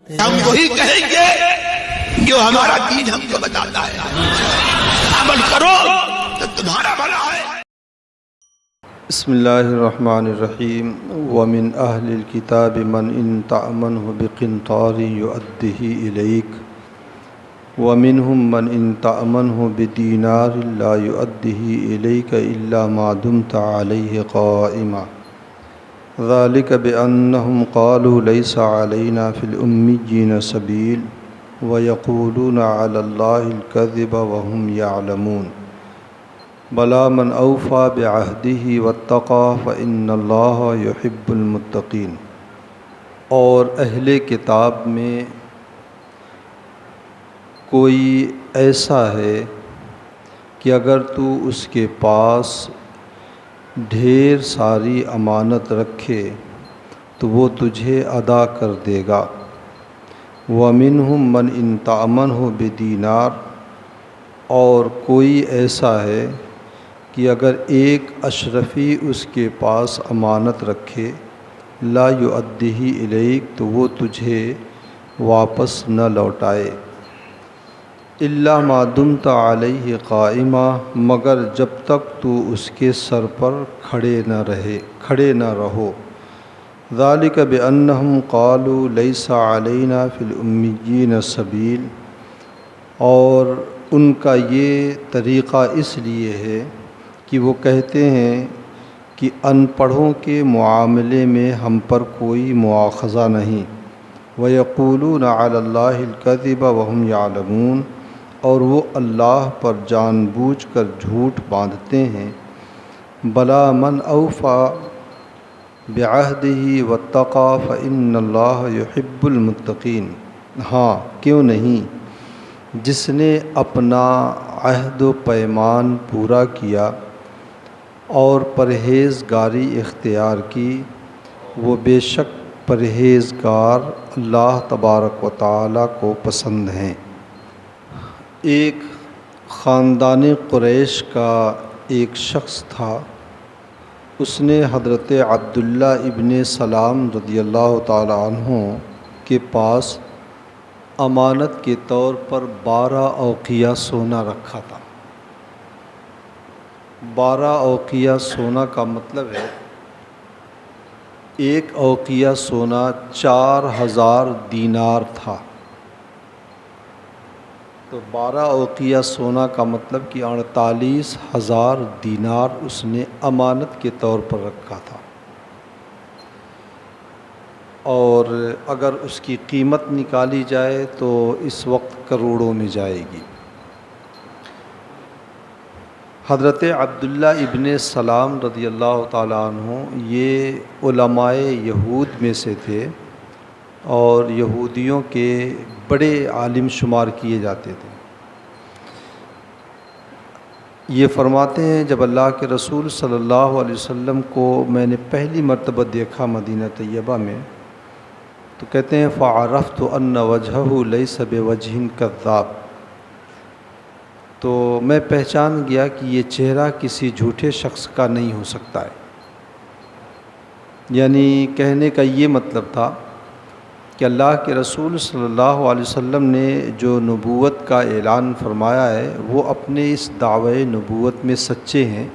ہم وہی کہیں گے جو ہمارا دین ہم کو بتاتا ہے، عمل کرو تو تمہارا بھلا ہے۔ بسم اللہ الرحمن الرحیم ومن اہل الکتاب من ان تأمنه بقنطار یؤدہ الیک ومنهم من ان تأمنه بدینار لا یؤدہ الیک الا ما دمت علیہ قائما ذلك بأنهم قالوا ليس علينا في الأميين سبيل ويقولون على الله الكذب وهم يعلمون بلى من أوفى بعهده واتقى فإن الله يحب المتقين۔ اور اہل کتاب میں کوئی ایسا ہے کہ اگر تو اس کے پاس ڈھیر ساری امانت رکھے تو وہ تجھے ادا کر دے گا۔ وَمِنْهُمْ مَنْ إِنْ تَأْمَنْهُ بِدِینار، اور کوئی ایسا ہے کہ اگر ایک اشرفی اس کے پاس امانت رکھے لا یؤدہ الیک، تو وہ تجھے واپس نہ لوٹائے، الا ما دمت علیہ قائما، مگر جب تک تو اس کے سر پر کھڑے نہ رہو۔ ذالک بانہم قالوا لیس علینا فی الامیین سبیل، اور ان کا یہ طریقہ اس لیے ہے کہ وہ کہتے ہیں کہ ان پڑھوں کے معاملے میں ہم پر کوئی مواخذہ نہیں۔ وَيَقُولُونَ عَلَى اللَّهِ الْكَذِبَ وَهُمْ يَعْلَمُونَ، اور وہ اللہ پر جان بوجھ کر جھوٹ باندھتے ہیں۔ بلا من اوفا بعہدہ واتقى فإن اللہ یحب المتقین، ہاں کیوں نہیں، جس نے اپنا عہد و پیمان پورا کیا اور پرہیزگاری اختیار کی، وہ بے شک پرہیزگار اللہ تبارک و تعالیٰ کو پسند ہیں۔ ایک خاندان قریش کا ایک شخص تھا، اس نے حضرت عبداللہ ابن سلام رضی اللہ تعالی عنہ کے پاس امانت کے طور پر 12 اوقیہ سونا رکھا تھا۔ 12 اوقیہ سونا کا مطلب ہے ایک اوقیہ سونا 4000 دینار تھا، تو 12 اوقیہ سونا کا مطلب کہ 48,000 دینار اس نے امانت کے طور پر رکھا تھا، اور اگر اس کی قیمت نکالی جائے تو اس وقت کروڑوں میں جائے گی۔ حضرت عبداللہ ابن سلام رضی اللہ تعالیٰ عنہ یہ علماء یہود میں سے تھے اور یہودیوں کے بڑے عالم شمار کیے جاتے تھے۔ یہ فرماتے ہیں جب اللہ کے رسول صلی اللہ علیہ وسلم کو میں نے پہلی مرتبہ دیکھا مدینہ طیبہ میں، تو کہتے ہیں فعرفت ان وجہہ لیس بوجہ کذاب، تو میں پہچان گیا کہ یہ چہرہ کسی جھوٹے شخص کا نہیں ہو سکتا ہے۔ یعنی کہنے کا یہ مطلب تھا کہ اللہ کے رسول صلی اللہ علیہ وسلم نے جو نبوت کا اعلان فرمایا ہے وہ اپنے اس دعوی نبوت میں سچے ہیں،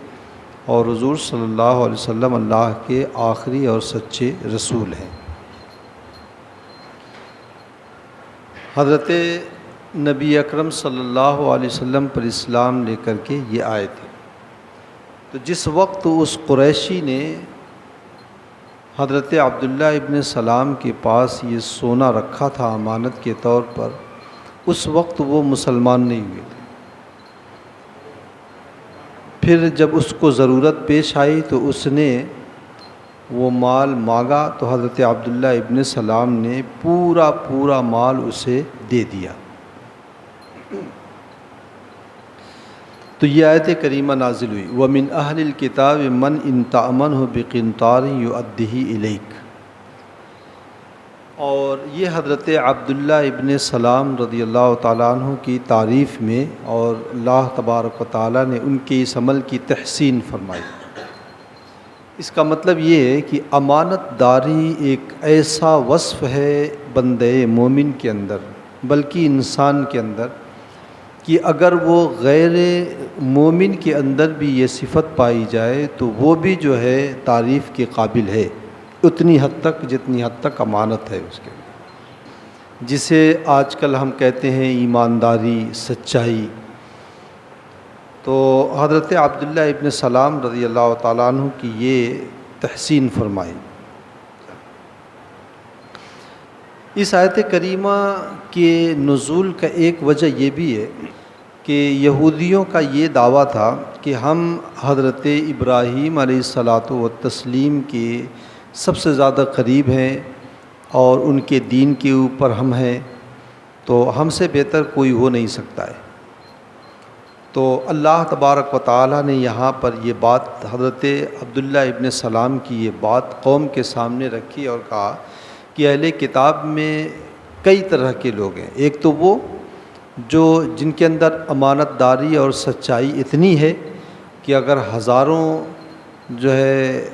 اور حضور صلی اللہ علیہ وسلم اللہ کے آخری اور سچے رسول ہیں۔ حضرت نبی اکرم صلی اللہ علیہ وسلم پر اسلام لے کر کے یہ آئے تھے، تو جس وقت اس قریشی نے حضرت عبداللہ ابن سلام کے پاس یہ سونا رکھا تھا امانت کے طور پر، اس وقت وہ مسلمان نہیں ہوئے تھے۔ پھر جب اس کو ضرورت پیش آئی تو اس نے وہ مال مانگا، تو حضرت عبداللہ ابن سلام نے پورا مال اسے دے دیا۔ تو یہ آیت کریمہ نازل ہوئی وَمِنْ أَهْلِ الْكِتَابِ مَنْ إِنْ تَأْمَنْهُ بِقِنْطَارٍ يُؤَدِّهِ إِلَيْكَ، اور یہ حضرت عبداللہ ابن سلام رضی اللہ تعالیٰ عنہ کی تعریف میں، اور اللہ تبارک و تعالیٰ نے ان کے اس عمل کی تحسین فرمائی۔ اس کا مطلب یہ ہے کہ امانت داری ایک ایسا وصف ہے بندے مومن کے اندر، بلکہ انسان کے اندر، کہ اگر وہ غیر مومن کے اندر بھی یہ صفت پائی جائے تو وہ بھی جو ہے تعریف کے قابل ہے، اتنی حد تک جتنی حد تک امانت ہے اس کے اندر، جسے آج کل ہم کہتے ہیں ایمانداری، سچائی۔ تو حضرت عبداللہ ابن سلام رضی اللہ تعالیٰ عنہ کی یہ تحسین فرمائی۔ اس آیت کریمہ کے نزول کا ایک وجہ یہ بھی ہے کہ یہودیوں کا یہ دعویٰ تھا کہ ہم حضرت ابراہیم علیہ الصلاۃ والتسلیم کے سب سے زیادہ قریب ہیں اور ان کے دین کے اوپر ہم ہیں، تو ہم سے بہتر کوئی ہو نہیں سکتا ہے۔ تو اللہ تبارک و تعالیٰ نے یہاں پر یہ بات، حضرت عبداللہ ابن سلام کی یہ بات قوم کے سامنے رکھی اور کہا کہ اہل کتاب میں کئی طرح کے لوگ ہیں۔ ایک تو وہ جو جن کے اندر امانت داری اور سچائی اتنی ہے کہ اگر ہزاروں جو ہے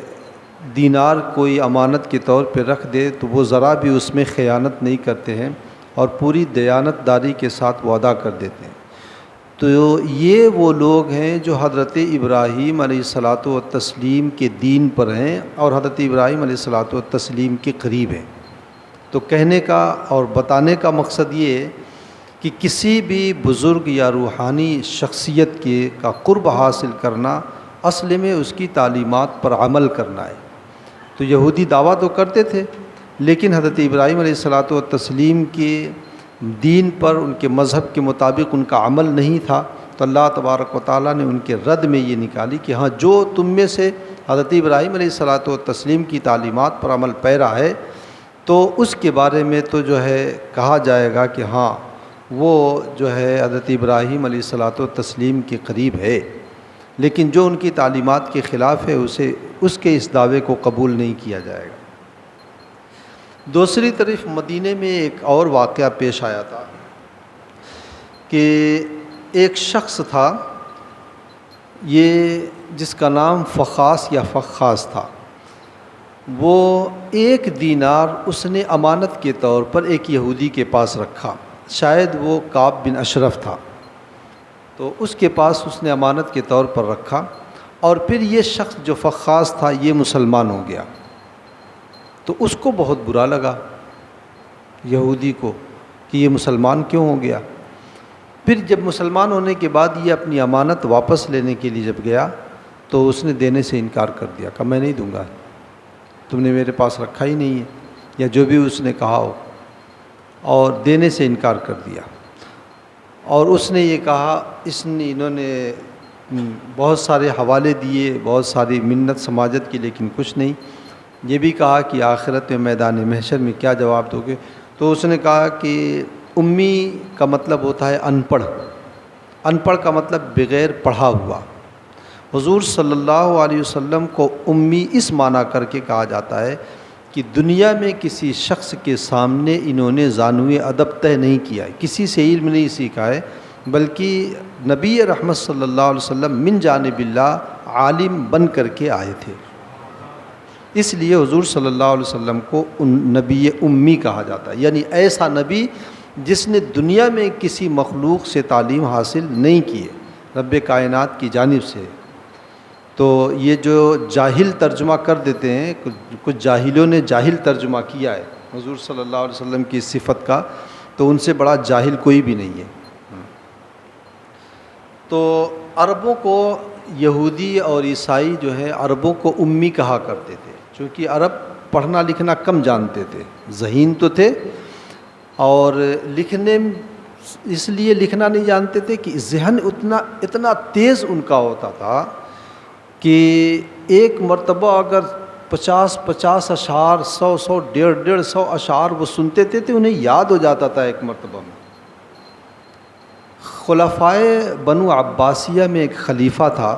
دینار کوئی امانت کے طور پہ رکھ دے تو وہ ذرا بھی اس میں خیانت نہیں کرتے ہیں اور پوری دیانت داری کے ساتھ وہ ادا کر دیتے ہیں۔ تو یہ وہ لوگ ہیں جو حضرت ابراہیم علیہ الصلاۃ والتسلیم کے دین پر ہیں اور حضرت ابراہیم علیہ الصلاۃ والتسلیم کے قریب ہیں۔ تو کہنے کا اور بتانے کا مقصد یہ ہے کہ کسی بھی بزرگ یا روحانی شخصیت کا قرب حاصل کرنا اصل میں اس کی تعلیمات پر عمل کرنا ہے۔ تو یہودی دعویٰ تو کرتے تھے، لیکن حضرت ابراہیم علیہ الصلاۃ والتسلیم کے دین پر، ان کے مذہب کے مطابق ان کا عمل نہیں تھا، تو اللہ تبارک و تعالیٰ نے ان کے رد میں یہ نکالی کہ ہاں جو تم میں سے حضرت ابراہیم علیہ الصلاۃ والتسلیم کی تعلیمات پر عمل پیرا ہے تو اس کے بارے میں تو جو ہے کہا جائے گا کہ ہاں وہ جو ہے حضرت ابراہیم علیہ الصلاۃ والتسلیم کے قریب ہے، لیکن جو ان کی تعلیمات کے خلاف ہے اس کے اس دعوے کو قبول نہیں کیا جائے گا۔ دوسری طرف مدینے میں ایک اور واقعہ پیش آیا تھا کہ ایک شخص تھا، یہ جس کا نام فخاس یا فخاس تھا، وہ 1 دینار اس نے امانت کے طور پر ایک یہودی کے پاس رکھا، شاید وہ کعب بن اشرف تھا، تو اس کے پاس اس نے امانت کے طور پر رکھا، اور پھر یہ شخص جو فخاس تھا یہ مسلمان ہو گیا، تو اس کو بہت برا لگا یہودی کو کہ یہ مسلمان کیوں ہو گیا۔ پھر جب مسلمان ہونے کے بعد یہ اپنی امانت واپس لینے کے لیے جب گیا تو اس نے دینے سے انکار کر دیا، کہا میں نہیں دوں گا، تم نے میرے پاس رکھا ہی نہیں ہے، یا جو بھی اس نے کہا ہو، اور دینے سے انکار کر دیا۔ اور اس نے یہ کہا، انہوں نے بہت سارے حوالے دیے، بہت ساری منت سماجت کی، لیکن کچھ نہیں۔ یہ بھی کہا کہ آخرت میں میدان محشر میں کیا جواب دو گے؟ تو اس نے کہا کہ امی کا مطلب ہوتا ہے ان پڑھ، ان پڑھ کا مطلب بغیر پڑھا ہوا۔ حضور صلی اللہ علیہ وسلم کو امی اس معنی کر کے کہا جاتا ہے کہ دنیا میں کسی شخص کے سامنے انہوں نے زانوِ ادب طے نہیں کیا ہے، کسی سے علم نہیں سیکھا ہے، بلکہ نبی رحمت صلی اللہ علیہ وسلم من جانب اللہ عالم بن کر کے آئے تھے، اس لیے حضور صلی اللہ علیہ وسلم کو نبی امی کہا جاتا ہے، یعنی ایسا نبی جس نے دنیا میں کسی مخلوق سے تعلیم حاصل نہیں کی ہے، رب کائنات کی جانب سے۔ تو یہ جو جاہل ترجمہ کر دیتے ہیں، کچھ جاہلوں نے جاہل ترجمہ کیا ہے حضور صلی اللہ علیہ وسلم کی صفت کا، تو ان سے بڑا جاہل کوئی بھی نہیں ہے۔ تو عربوں کو، یہودی اور عیسائی جو ہے عربوں کو امی کہا کرتے تھے، چونکہ عرب پڑھنا لکھنا کم جانتے تھے، ذہین تو تھے اور لکھنے اس لیے لکھنا نہیں جانتے تھے کہ ذہن اتنا تیز ان کا ہوتا تھا کہ ایک مرتبہ اگر 50 اشعار، 100 150 اشعار وہ سنتے تھے تو انہیں یاد ہو جاتا تھا ایک مرتبہ میں۔ خلفائے بنو عباسیہ میں ایک خلیفہ تھا،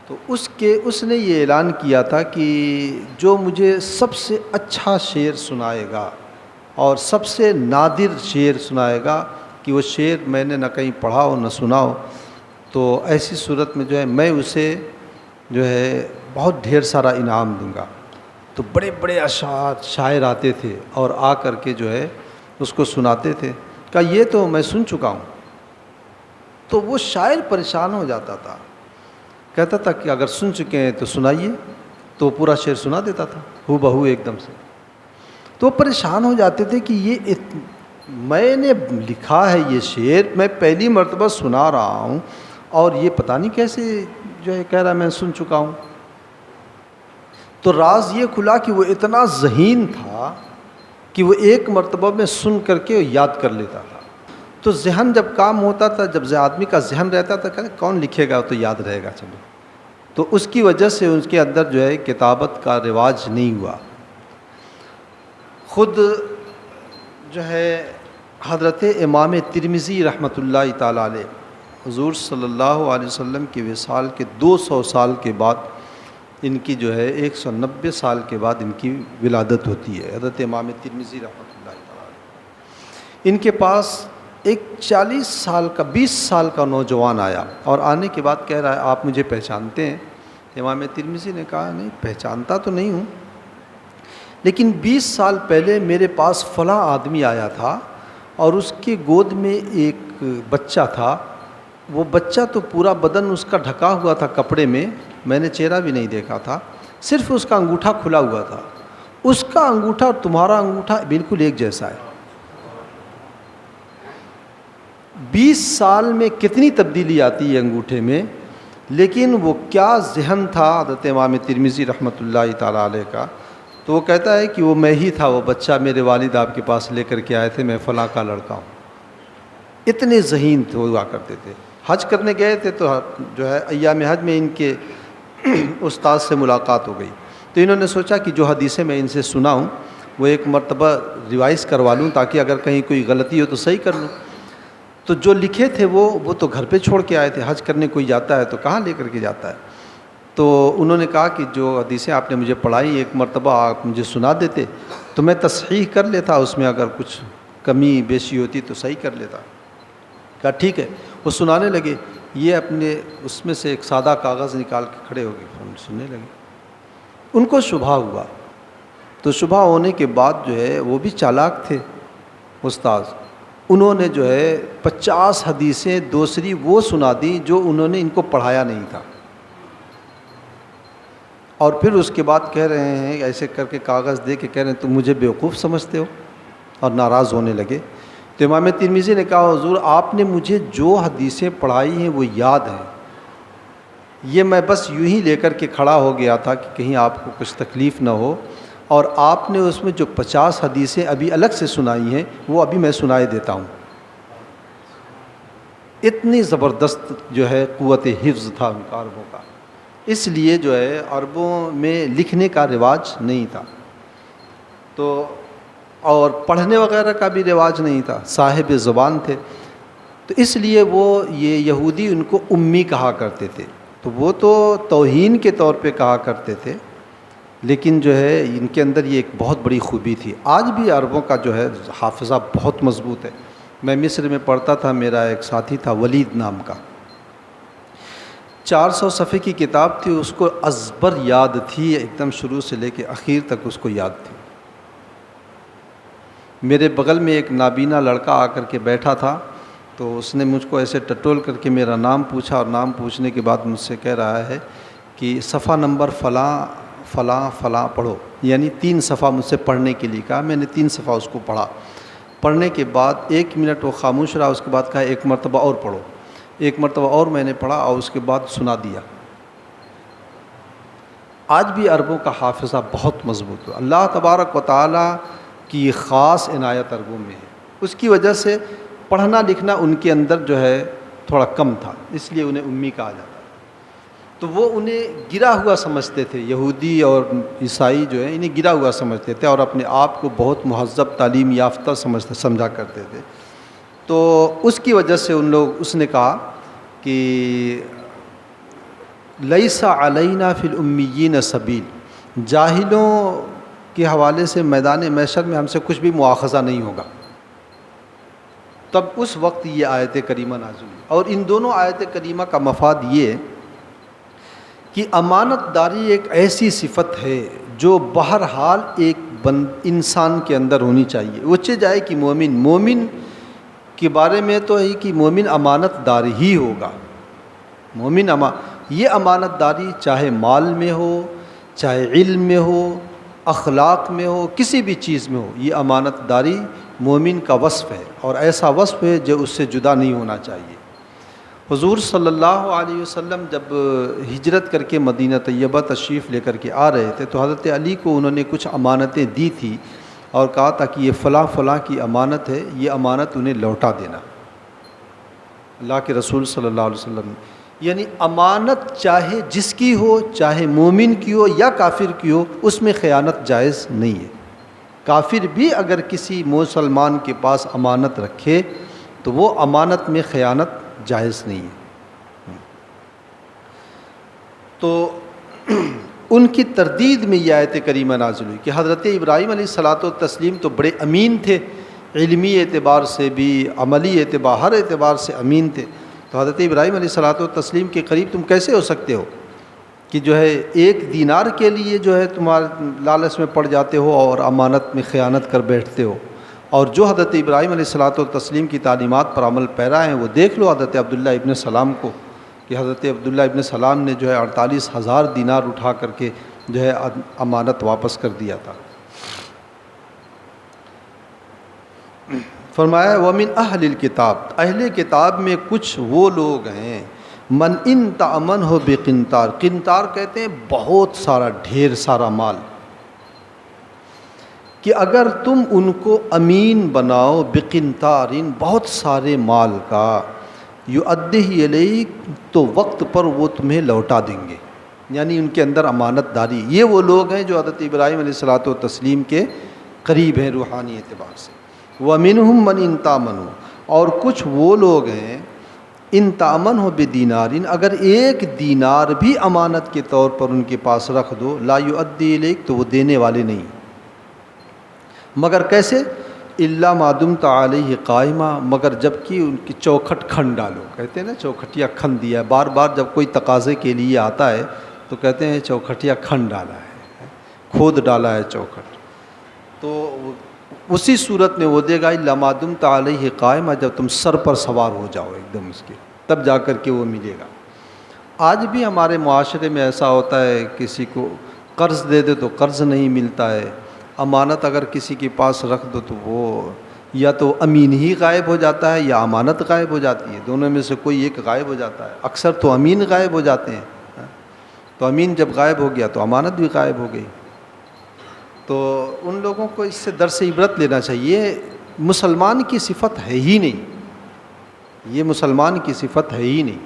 تو اس نے یہ اعلان کیا تھا کہ جو مجھے سب سے اچھا شعر سنائے گا اور سب سے نادر شعر سنائے گا کہ وہ شعر میں نے نہ کہیں پڑھا ہو نہ سنا ہو، تو ایسی صورت میں جو ہے میں اسے جو ہے بہت ڈھیر سارا انعام دوں گا۔ تو بڑے بڑے اشعار شاعر آتے تھے اور آ کر کے جو ہے اس کو سناتے تھے۔ کہا یہ تو میں سن چکا ہوں۔ تو وہ شاعر پریشان ہو جاتا تھا، کہتا تھا کہ اگر سن چکے ہیں تو سنائیے، تو پورا شعر سنا دیتا تھا ہو بہو ایک دم سے۔ تو پریشان ہو جاتے تھے کہ یہ میں نے لکھا ہے یہ شعر، میں پہلی مرتبہ سنا رہا ہوں اور یہ پتہ نہیں کیسے جو ہے کہہ رہا میں سن چکا ہوں۔ تو راز یہ کھلا کہ وہ اتنا ذہین تھا کہ وہ ایک مرتبہ میں سن کر کے یاد کر لیتا تھا۔ تو ذہن جب کام ہوتا تھا، جب آدمی کا ذہن رہتا تھا، کہتے کون لکھے گا تو یاد رہے گا چلو، تو اس کی وجہ سے اس کے اندر جو ہے کتابت کا رواج نہیں ہوا۔ خود جو ہے حضرت امام ترمذی رحمۃ اللہ تعالیٰ علیہ، حضور صلی اللہ علیہ وسلم کے وصال کے 200 سال کے بعد ان کی جو ہے 190 سال کے بعد ان کی ولادت ہوتی ہے، حضرت امام ترمذی رحمۃ اللہ تعالیٰ علیہ۔ ان کے پاس ایک 40 سال کا 20 سال کا نوجوان آیا اور آنے کے بعد کہہ رہا ہے آپ مجھے پہچانتے ہیں؟ امام ترمذی نے کہا نہیں پہچانتا تو نہیں ہوں، لیکن 20 سال پہلے میرے پاس فلاں آدمی آیا تھا اور اس کے گود میں ایک بچہ تھا، وہ بچہ تو پورا بدن اس کا ڈھکا ہوا تھا کپڑے میں نے چہرہ بھی نہیں دیکھا تھا، صرف اس کا انگوٹھا کھلا ہوا تھا، اس کا انگوٹھا اور تمہارا انگوٹھا بالکل ایک جیسا ہے۔ 20 سال میں کتنی تبدیلی آتی ہے انگوٹھے میں، لیکن وہ کیا ذہن تھا حضرت امام ترمذی رحمۃ اللہ تعالیٰ علیہ کا۔ تو وہ کہتا ہے کہ وہ میں ہی تھا، وہ بچہ میرے والد آپ کے پاس لے کر کے آئے تھے، میں فلاں کا لڑکا ہوں۔ اتنے ذہین ہوا کرتے تھے۔ حج کرنے گئے تھے تو جو ہے ایام حج میں ان کے استاد سے ملاقات ہو گئی، تو انہوں نے سوچا کہ جو حدیثیں میں ان سے سنا ہوں وہ ایک مرتبہ ریوائز کروا لوں تاکہ اگر کہیں کوئی غلطی ہو تو صحیح کر لوں۔ تو جو لکھے تھے وہ تو گھر پہ چھوڑ کے آئے تھے، حج کرنے کوئی جاتا ہے تو کہاں لے کر کے جاتا ہے۔ تو انہوں نے کہا کہ جو حدیثیں آپ نے مجھے پڑھائی ایک مرتبہ آپ مجھے سنا دیتے تو میں تصحیح کر لیتا، اس میں اگر کچھ کمی بیشی ہوتی تو صحیح کر لیتا۔ کہا ٹھیک ہے۔ وہ سنانے لگے، یہ اپنے اس میں سے ایک سادہ کاغذ نکال کے کھڑے ہو گئے، سننے لگے۔ ان کو شبہ ہوا، تو شبہ ہونے کے بعد جو ہے وہ بھی چالاک تھے استاد، انہوں نے جو ہے 50 حدیثیں دوسری وہ سنا دی جو انہوں نے ان کو پڑھایا نہیں تھا، اور پھر اس کے بعد کہہ رہے ہیں ایسے کر کے کاغذ دے کے کہہ رہے ہیں تم مجھے بیوقوف سمجھتے ہو، اور ناراض ہونے لگے۔ تو امام ترمذی نے کہا حضور آپ نے مجھے جو حدیثیں پڑھائی ہیں وہ یاد ہیں، یہ میں بس یوں ہی لے کر کے کھڑا ہو گیا تھا کہ کہیں آپ کو کچھ تکلیف نہ ہو، اور آپ نے اس میں جو 50 حدیثیں ابھی الگ سے سنائی ہیں وہ ابھی میں سنائے دیتا ہوں۔ اتنی زبردست جو ہے قوت حفظ تھا ان کا عربوں کا، اس لیے جو ہے عربوں میں لکھنے کا رواج نہیں تھا، تو اور پڑھنے وغیرہ کا بھی رواج نہیں تھا، صاحب زبان تھے، تو اس لیے وہ یہ یہودی ان کو امی کہا کرتے تھے، تو وہ تو توہین کے طور پہ کہا کرتے تھے، لیکن جو ہے ان کے اندر یہ ایک بہت بڑی خوبی تھی۔ آج بھی عربوں کا جو ہے حافظہ بہت مضبوط ہے۔ میں مصر میں پڑھتا تھا، میرا ایک ساتھی تھا ولید نام کا، 400 صفحے کی کتاب تھی، اس کو ازبر یاد تھی، ایک دم شروع سے لے کے اخیر تک اس کو یاد تھی۔ میرے بغل میں ایک نابینا لڑکا آ کر کے بیٹھا تھا، تو اس نے مجھ کو ایسے ٹٹول کر کے میرا نام پوچھا، اور نام پوچھنے کے بعد مجھ سے کہہ رہا ہے کہ صفحہ نمبر فلاں فلاں فلاں پڑھو، یعنی 3 صفحہ مجھ سے پڑھنے کے لیے کہا۔ میں نے 3 صفحہ اس کو پڑھا، پڑھنے کے بعد 1 منٹ وہ خاموش رہا، اس کے بعد کہا ایک مرتبہ اور پڑھو، ایک مرتبہ اور میں نے پڑھا اور اس کے بعد سنا دیا۔ آج بھی عربوں کا حافظہ بہت مضبوط ہے، اللہ تبارک و تعالیٰ کی خاص عنایت عربوں میں ہے، اس کی وجہ سے پڑھنا لکھنا ان کے اندر جو ہے تھوڑا کم تھا، اس لیے انہیں امی کہا جاتا ہے۔ تو وہ انہیں گرا ہوا سمجھتے تھے، یہودی اور عیسائی جو ہیں انہیں گرا ہوا سمجھتے تھے، اور اپنے آپ کو بہت مہذب تعلیم یافتہ سمجھا کرتے تھے۔ تو اس کی وجہ سے اس نے کہا کہ لیس علینا فی الامیین سبیل، جاہلوں کے حوالے سے میدان محشر میں ہم سے کچھ بھی مواخذہ نہیں ہوگا۔ تب اس وقت یہ آیت کریمہ نازل ہوئی، اور ان دونوں آیت کریمہ کا مفاد یہ کہ امانت داری ایک ایسی صفت ہے جو بہرحال ایک انسان کے اندر ہونی چاہیے، وہ چاہے جائے کہ مومن کے بارے میں تو ہے کہ مومن امانت دار ہی ہوگا۔ یہ امانت داری چاہے مال میں ہو، چاہے علم میں ہو، اخلاق میں ہو، کسی بھی چیز میں ہو، یہ امانت داری مومن کا وصف ہے، اور ایسا وصف ہے جو اس سے جدا نہیں ہونا چاہیے۔ حضور صلی اللہ علیہ وسلم جب ہجرت کر کے مدینہ طیبہ تشریف لے کر کے آ رہے تھے تو حضرت علی کو انہوں نے کچھ امانتیں دی تھی اور کہا تھا کہ یہ فلاں فلاں کی امانت ہے، یہ امانت انہیں لوٹا دینا۔ اللہ کے رسول صلی اللہ علیہ وسلم یعنی امانت چاہے جس کی ہو، چاہے مومن کی ہو یا کافر کی ہو، اس میں خیانت جائز نہیں ہے۔ کافر بھی اگر کسی مسلمان کے پاس امانت رکھے تو وہ امانت میں خیانت جائز نہیں ہے۔ تو ان کی تردید میں یہ آیت کریمہ نازل ہوئی کہ حضرت ابراہیم علیہ الصلاۃ والتسلیم تو بڑے امین تھے، علمی اعتبار سے بھی، عملی اعتبار، ہر اعتبار سے امین تھے، تو حضرت ابراہیم علیہ الصلاۃ والتسلیم کے قریب تم کیسے ہو سکتے ہو کہ جو ہے 1 دینار کے لیے جو ہے تمہارے لالچ میں پڑ جاتے ہو اور امانت میں خیانت کر بیٹھتے ہو؟ اور جو حضرت ابراہیم علیہ الصلاۃ والتسلیم کی تعلیمات پر عمل پیرا ہیں وہ دیکھ لو حضرت عبداللہ ابن سلام کو، کہ حضرت عبداللہ ابن سلام نے جو ہے 48,000 دینار اٹھا کر کے جو ہے امانت واپس کر دیا تھا۔ فرمایا وَمِنْ أَهْلِ الْكِتَابِ، اہل کتاب میں کچھ وہ لوگ ہیں من ان تأمن ہو بقنطار، قنطار کہتے ہیں بہت سارا، ڈھیر سارا مال، کہ اگر تم ان کو امین بناؤ بقنطارین، بہت سارے مال کا، یؤدیہ الیک، تو وقت پر وہ تمہیں لوٹا دیں گے، یعنی ان کے اندر امانت داری۔ یہ وہ لوگ ہیں جو حضرت ابراہیم علیہ الصلاۃ والتسلیم کے قریب ہیں روحانی اعتبار سے۔ وَمِنْهُمْ مَنْ إِنْ تَأْمَنُوا، اور کچھ وہ لوگ ہیں ان تأمن ہو بدینارین، اگر 1 دینار بھی امانت کے طور پر ان کے پاس رکھ دو، لا یؤدی الیک، تو وہ دینے والے نہیں، مگر کیسے؟ الا ما دمت علیہ قائمہ، مگر جب کہ ان کی چوکھٹ کھن ڈالو، کہتے ہیں نا چوکھٹیا کھن دیا ہے، بار بار جب کوئی تقاضے کے لیے آتا ہے تو کہتے ہیں چوکھٹیا کھن ڈالا ہے، کھود ڈالا ہے چوکھٹ، تو اسی صورت میں وہ دے گا الا ما دمت علیہ قائمہ، جب تم سر پر سوار ہو جاؤ ایک دم اس کے، تب جا کر کے وہ ملے گا۔ آج بھی ہمارے معاشرے میں ایسا ہوتا ہے، کسی کو قرض دے دے تو قرض نہیں ملتا ہے، امانت اگر کسی کے پاس رکھ دو تو وہ یا تو امین ہی غائب ہو جاتا ہے یا امانت غائب ہو جاتی ہے، دونوں میں سے کوئی ایک غائب ہو جاتا ہے، اکثر تو امین غائب ہو جاتے ہیں، تو امین جب غائب ہو گیا تو امانت بھی غائب ہو گئی۔ تو ان لوگوں کو اس سے درس عبرت لینا چاہیے، مسلمان کی صفت ہے ہی نہیں، یہ مسلمان کی صفت ہے ہی نہیں۔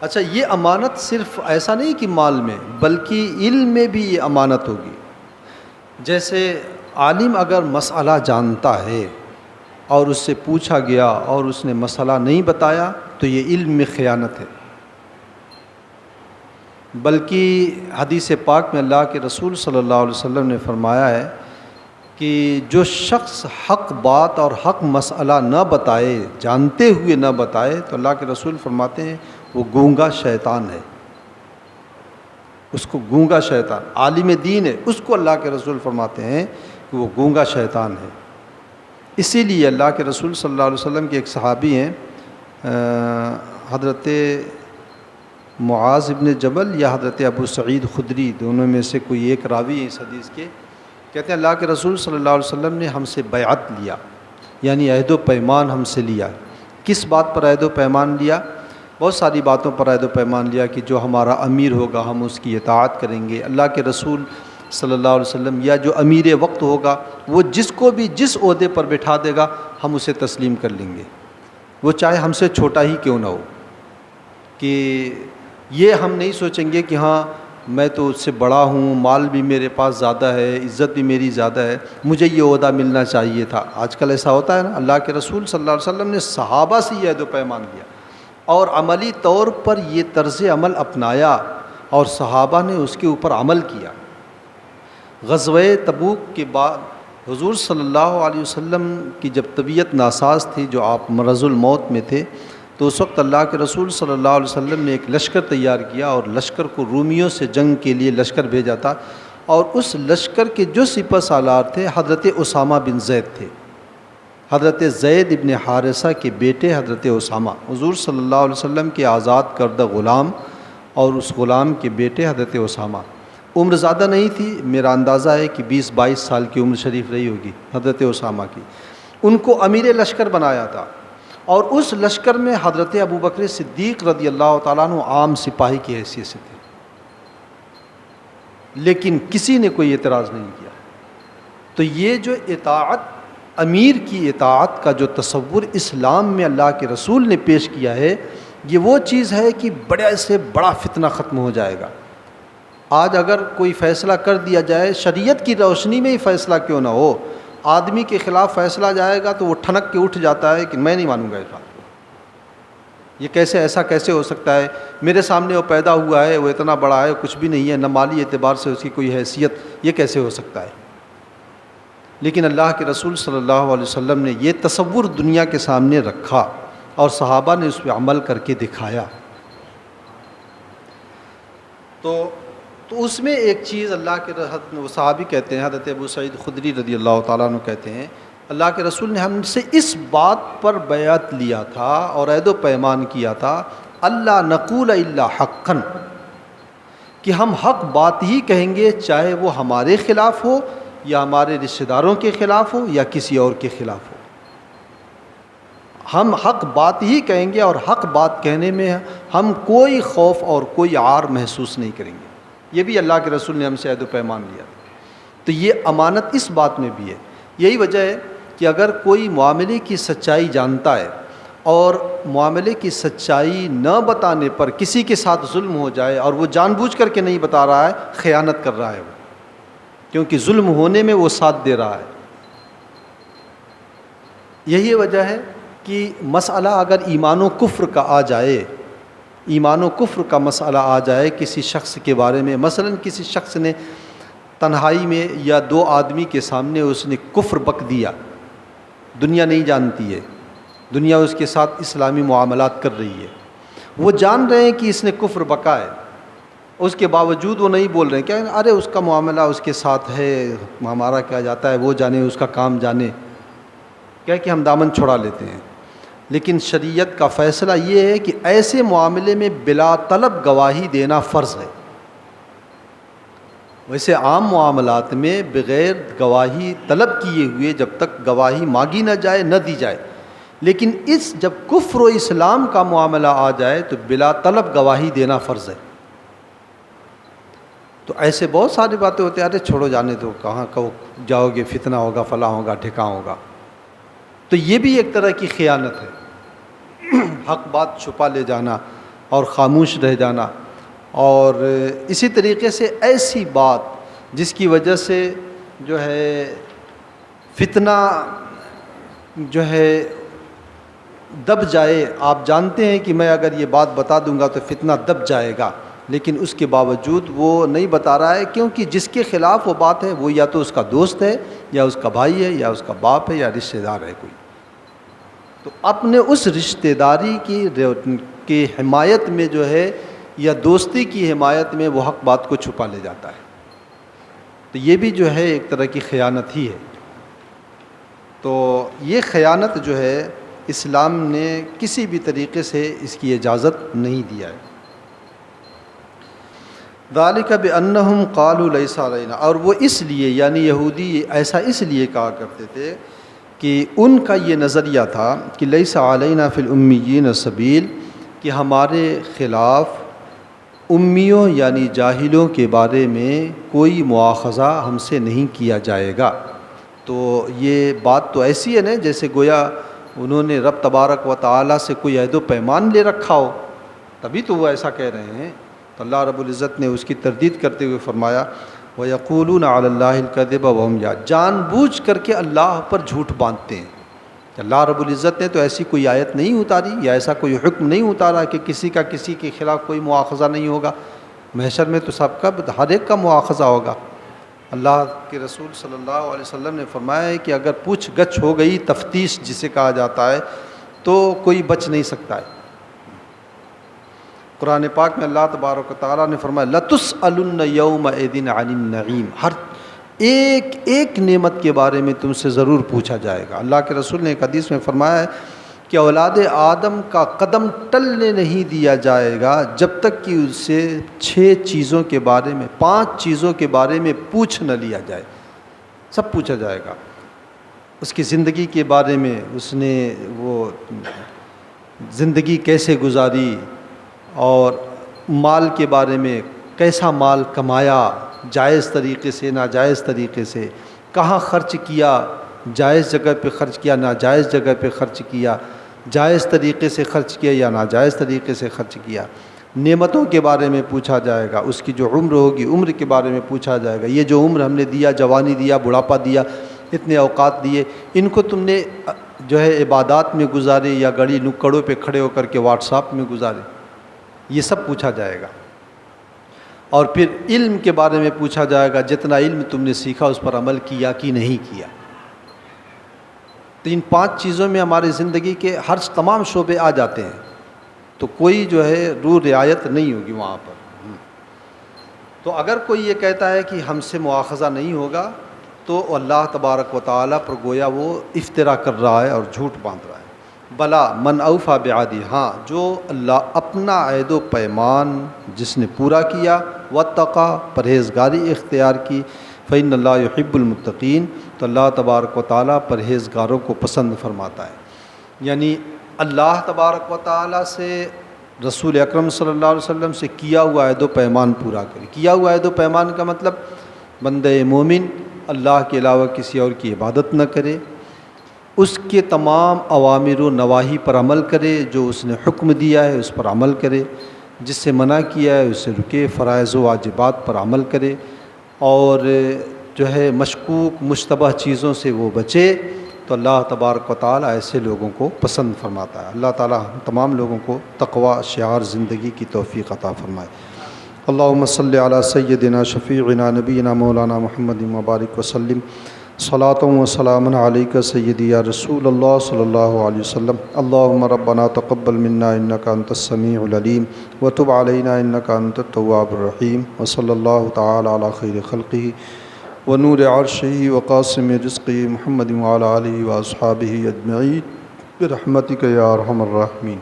اچھا، یہ امانت صرف ایسا نہیں کہ مال میں، بلکہ علم میں بھی یہ امانت ہوگی۔ جیسے عالم اگر مسئلہ جانتا ہے اور اس سے پوچھا گیا اور اس نے مسئلہ نہیں بتایا تو یہ علم میں خیانت ہے، بلکہ حدیث پاک میں اللہ کے رسول صلی اللہ علیہ وسلم نے فرمایا ہے کہ جو شخص حق بات اور حق مسئلہ نہ بتائے، جانتے ہوئے نہ بتائے، تو اللہ کے رسول فرماتے ہیں وہ گونگا شیطان ہے، اس کو گونگا شیطان، عالم دین ہے، اس کو اللہ کے رسول فرماتے ہیں کہ وہ گونگا شیطان ہے۔ اسی لیے اللہ کے رسول صلی اللہ علیہ وسلم کے ایک صحابی ہیں، حضرت معاذ ابن جبل یا حضرت ابو سعید خدری، دونوں میں سے کوئی ایک راوی ہیں اس حدیث کے، کہتے ہیں اللہ کے رسول صلی اللہ علیہ وسلم نے ہم سے بیعت لیا، یعنی عہد و پیمان ہم سے لیا۔ کس بات پر عہد و پیمان لیا؟ بہت ساری باتوں پر عہد و پیمان لیا کہ جو ہمارا امیر ہوگا ہم اس کی اطاعت کریں گے، اللہ کے رسول صلی اللہ علیہ وسلم یا جو امیر وقت ہوگا وہ جس کو بھی جس عہدے پر بٹھا دے گا ہم اسے تسلیم کر لیں گے، وہ چاہے ہم سے چھوٹا ہی کیوں نہ ہو، کہ یہ ہم نہیں سوچیں گے کہ ہاں میں تو اس سے بڑا ہوں، مال بھی میرے پاس زیادہ ہے، عزت بھی میری زیادہ ہے، مجھے یہ عہدہ ملنا چاہیے تھا۔ آج کل ایسا ہوتا ہے نا، اللہ کے رسول صلی اللہ علیہ وسلم نے صحابہ سے یہ عہد و پیمان لیا اور عملی طور پر یہ طرز عمل اپنایا اور صحابہ نے اس کے اوپر عمل کیا۔ غزوہ تبوک کے بعد حضور صلی اللہ علیہ وسلم کی جب طبیعت ناساز تھی، جو آپ مرض الموت میں تھے، تو اس وقت اللہ کے رسول صلی اللہ علیہ وسلم نے ایک لشکر تیار کیا اور لشکر کو رومیوں سے جنگ کے لیے لشکر بھیجا تھا، اور اس لشکر کے جو سپہ سالار تھے حضرت اسامہ بن زید تھے، حضرت زید ابن حارثہ کے بیٹے حضرت اسامہ، حضور صلی اللہ علیہ وسلم کے آزاد کردہ غلام، اور اس غلام کے بیٹے حضرت اسامہ۔ عمر زیادہ نہیں تھی، میرا اندازہ ہے کہ 20-22 سال کی عمر شریف رہی ہوگی حضرت اسامہ کی۔ ان کو امیر لشکر بنایا تھا، اور اس لشکر میں حضرت ابوبکر صدیق رضی اللہ تعالیٰ عنہ عام سپاہی کی حیثیت سے تھے، لیکن کسی نے کوئی اعتراض نہیں کیا۔ تو یہ جو اطاعت، امیر کی اطاعت کا جو تصور اسلام میں اللہ کے رسول نے پیش کیا ہے، یہ وہ چیز ہے کہ بڑے سے بڑا فتنہ ختم ہو جائے گا۔ آج اگر کوئی فیصلہ کر دیا جائے، شریعت کی روشنی میں ہی فیصلہ کیوں نہ ہو، آدمی کے خلاف فیصلہ جائے گا تو وہ ٹھنک کے اٹھ جاتا ہے کہ میں نہیں مانوں گا اس بات کو، یہ کیسے، ایسا کیسے ہو سکتا ہے، میرے سامنے وہ پیدا ہوا ہے، وہ اتنا بڑا ہے، کچھ بھی نہیں ہے، نہ مالی اعتبار سے اس کی کوئی حیثیت، یہ کیسے ہو سکتا ہے۔ لیکن اللہ کے رسول صلی اللہ علیہ وسلم نے یہ تصور دنیا کے سامنے رکھا، اور صحابہ نے اس پہ عمل کر کے دکھایا۔ تو اس میں ایک چیز اللہ کے وہ صحابی کہتے ہیں، حضرت ابو سعید خدری رضی اللہ تعالیٰ عنہ کہتے ہیں، اللہ کے رسول نے ہم سے اس بات پر بیعت لیا تھا اور عہد و پیمان کیا تھا، اللہ نقول الا حقا، کہ ہم حق بات ہی کہیں گے، چاہے وہ ہمارے خلاف ہو یا ہمارے رشتہ داروں کے خلاف ہو یا کسی اور کے خلاف ہو، ہم حق بات ہی کہیں گے، اور حق بات کہنے میں ہم کوئی خوف اور کوئی عار محسوس نہیں کریں گے۔ یہ بھی اللہ کے رسول نے ہم سے عہد و پیمان لیا۔ تو یہ امانت اس بات میں بھی ہے۔ یہی وجہ ہے کہ اگر کوئی معاملے کی سچائی جانتا ہے اور معاملے کی سچائی نہ بتانے پر کسی کے ساتھ ظلم ہو جائے اور وہ جان بوجھ کر کے نہیں بتا رہا ہے، خیانت کر رہا ہے وہ، کیونکہ ظلم ہونے میں وہ ساتھ دے رہا ہے۔ یہی وجہ ہے کہ مسئلہ اگر ایمان و کفر کا آ جائے، ایمان و کفر کا مسئلہ آ جائے کسی شخص کے بارے میں، مثلا کسی شخص نے تنہائی میں یا دو آدمی کے سامنے اس نے کفر بک دیا، دنیا نہیں جانتی ہے، دنیا اس کے ساتھ اسلامی معاملات کر رہی ہے، وہ جان رہے ہیں کہ اس نے کفر بکا ہے، اس کے باوجود وہ نہیں بول رہے ہیں، کیا ارے اس کا معاملہ اس کے ساتھ ہے، ہمارا کیا جاتا ہے، وہ جانے، اس کا کام جانے، کیا کہ ہم دامن چھڑا لیتے ہیں۔ لیکن شریعت کا فیصلہ یہ ہے کہ ایسے معاملے میں بلا طلب گواہی دینا فرض ہے۔ ویسے عام معاملات میں بغیر گواہی طلب کیے ہوئے جب تک گواہی مانگی نہ جائے نہ دی جائے، لیکن جب کفر و اسلام کا معاملہ آ جائے تو بلا طلب گواہی دینا فرض ہے۔ تو ایسے بہت ساری باتیں ہوتی ہیں، ارے چھوڑو جانے دو، کہاں جاؤ گے، فتنہ ہوگا، فلاں ہوگا، ٹھکاں ہوگا۔ تو یہ بھی ایک طرح کی خیانت ہے، حق بات چھپا لے جانا اور خاموش رہ جانا، اور اسی طریقے سے ایسی بات جس کی وجہ سے جو ہے فتنہ جو ہے دب جائے۔ آپ جانتے ہیں کہ میں اگر یہ بات بتا دوں گا تو فتنہ دب جائے گا، لیکن اس کے باوجود وہ نہیں بتا رہا ہے، کیونکہ جس کے خلاف وہ بات ہے وہ یا تو اس کا دوست ہے یا اس کا بھائی ہے یا اس کا باپ ہے یا رشتہ دار ہے کوئی، تو اپنے اس رشتہ داری کی حمایت میں جو ہے یا دوستی کی حمایت میں وہ حق بات کو چھپا لے جاتا ہے۔ تو یہ بھی جو ہے ایک طرح کی خیانت ہی ہے۔ تو یہ خیانت جو ہے اسلام نے کسی بھی طریقے سے اس کی اجازت نہیں دیا ہے۔ ذالک بانہم قالوا لیس علینا، اور وہ اس لیے، یعنی یہودی ایسا اس لیے کہا کرتے تھے کہ ان کا یہ نظریہ تھا کہ لیس علینا فی الامیین سبیل، کہ ہمارے خلاف امیوں یعنی جاہلوں کے بارے میں کوئی مواخذہ ہم سے نہیں کیا جائے گا۔ تو یہ بات تو ایسی ہے نا جیسے گویا انہوں نے رب تبارک و تعالیٰ سے کوئی عہد و پیمان لے رکھا ہو، تبھی تو وہ ایسا کہہ رہے ہیں۔ تو اللہ رب العزت نے اس کی تردید کرتے ہوئے فرمایا وَيَقُولُونَ عَلَى اللَّهِ الْكَذِبَ وَهُمْ يَعْلَمُونَ، جان بوجھ کر کے اللہ پر جھوٹ باندھتے ہیں۔ اللہ رب العزت نے تو ایسی کوئی آیت نہیں اتاری یا ایسا کوئی حکم نہیں اتارا کہ کسی کا کسی کے خلاف کوئی مواخذہ نہیں ہوگا، محشر میں تو سب کا، ہر ایک کا مواخذہ ہوگا۔ اللہ کے رسول صلی اللہ علیہ وسلم نے فرمایا ہے کہ اگر پوچھ گچھ ہو گئی، تفتیش جسے کہا جاتا ہے، تو کوئی بچ نہیں سکتا ہے۔ قرآن پاک میں اللہ تبارک و تعالیٰ نے فرمایا لَتُسْأَلُنَّ يَوْمَئِذٍ عَنِ النَّعِيمِ، ہر ایک نعمت کے بارے میں تم سے ضرور پوچھا جائے گا۔ اللہ کے رسول نے ایک حدیث میں فرمایا ہے کہ اولاد آدم کا قدم ٹلنے نہیں دیا جائے گا جب تک کہ اس سے 6 چیزوں کے بارے میں 5 چیزوں کے بارے میں پوچھ نہ لیا جائے۔ سب پوچھا جائے گا، اس کی زندگی کے بارے میں، اس نے وہ زندگی کیسے گزاری، اور مال کے بارے میں کیسا مال کمایا، جائز طریقے سے ناجائز طریقے سے، کہاں خرچ کیا، جائز جگہ پہ خرچ کیا ناجائز جگہ پہ خرچ کیا، جائز طریقے سے خرچ کیا یا ناجائز طریقے سے خرچ کیا، نعمتوں کے بارے میں پوچھا جائے گا، اس کی جو عمر ہوگی عمر کے بارے میں پوچھا جائے گا، یہ جو عمر ہم نے دیا، جوانی دیا، بڑھاپا دیا، اتنے اوقات دیے، ان کو تم نے جو ہے عبادات میں گزارے یا گڑی نکڑوں پہ کھڑے ہو کر کے واٹس ایپ میں گزارے، یہ سب پوچھا جائے گا۔ اور پھر علم کے بارے میں پوچھا جائے گا، جتنا علم تم نے سیکھا اس پر عمل کیا کہ نہیں کیا۔ تو ان 5 چیزوں میں ہماری زندگی کے ہر تمام شعبے آ جاتے ہیں، تو کوئی جو ہے روح رعایت نہیں ہوگی وہاں پر۔ تو اگر کوئی یہ کہتا ہے کہ ہم سے مواخذہ نہیں ہوگا تو اللہ تبارک و تعالیٰ پر گویا وہ افترا کر رہا ہے اور جھوٹ باندھ رہا ہے۔ بلا من اوفی بعہدہ، ہاں جو اللہ اپنا عہد و پیمان جس نے پورا کیا، واتقی پرہیزگاری اختیار کی، فإن اللہ یحب المتقین، تو اللہ تبارک و تعالیٰ پرہیزگاروں کو پسند فرماتا ہے۔ یعنی اللہ تبارک و تعالیٰ سے رسول اکرم صلی اللہ علیہ وسلم سے کیا ہوا عہد و پیمان پورا کرے۔ کیا ہوا عہد و پیمان کا مطلب بندہ مومن اللہ کے علاوہ کسی اور کی عبادت نہ کرے، اس کے تمام اوامر و نواہی پر عمل کرے، جو اس نے حکم دیا ہے اس پر عمل کرے، جس سے منع کیا ہے اس سے رکے، فرائض و واجبات پر عمل کرے، اور جو ہے مشکوک مشتبہ چیزوں سے وہ بچے، تو اللہ تبارک و تعالیٰ ایسے لوگوں کو پسند فرماتا ہے۔ اللہ تعالیٰ ہم تمام لوگوں کو تقوی شعار زندگی کی توفیق عطا فرمائے۔ اللہم صلی علی سیدنا شفیعنا نبینا مولانا محمد مبارک وسلم، صلاۃ و سلام علیک سیدی یا رسول اللہ صلی اللہ علیہ وسلم۔ اللہم ربنا تقبل منا انک انت السمیع العلیم وتب علینا انک انت التواب الرحیم، وصلی اللہ تعالی علی خیر خلقہ ونور عرشہ وقاسم رزقہ محمد وعلی آلہ واصحابہ اجمعین برحمتک یا ارحم الراحمین۔